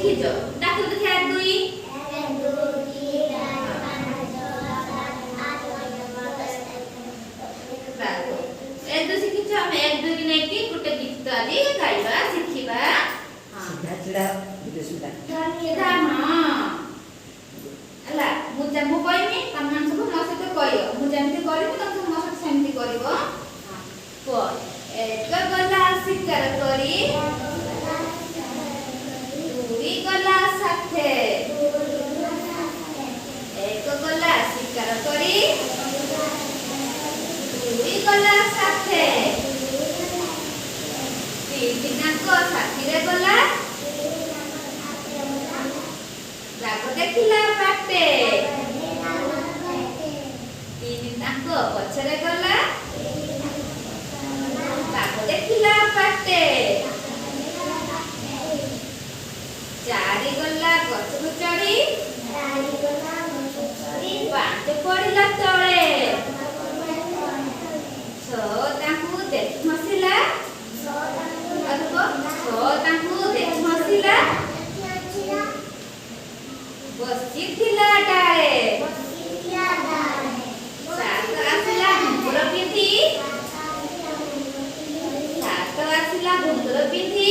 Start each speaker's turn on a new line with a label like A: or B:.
A: ଶିଖିଛ ଡାକ ଦେଖି 1 2 ଶିଖିଛ ଆମେ 1 2 ନେଇକି ଗୋଟେ ଗୀତ ଆଜି ଗାଇବା ଶିଖିବା। ହେଲା ମୁଁ କହିବି ତମେ ସବୁ ମୋ ସହିତ କହିବ ମୁଁ ଯେମିତି କରିବି ତମେ ସବୁ ମୋ ସହିତ ସେମିତି କରିବ। ଏକ ଗଲା ଶିକାର କରି ଦୁଇ ଗଲା ସାଥେ ଏକ ଗଲା ଶିକାର କରି ଦୁଇ ଗଲା ସାଥେ ତିନି ତାଙ୍କ ସାଥିରେ ଗଲା ବାଘ ଦେଖିଲା ବାଟେ ତିନି ତାଙ୍କ ପଛରେ ଗଲା ବାଘ ଦେଖିଲା ବାଟେ ଚାରି ଗଲା ଗଛକୁ ଚଢି ପାଞ୍ଚ ପଡ଼ିଲା ତଳେ ଛଅ ତାଙ୍କୁ ଦେଖି ହସିଲା ବସିଥିଲା ଡାଳେ ସାତ ଆସିଲା ଘୁଙ୍ଗୁର ପିନ୍ଧି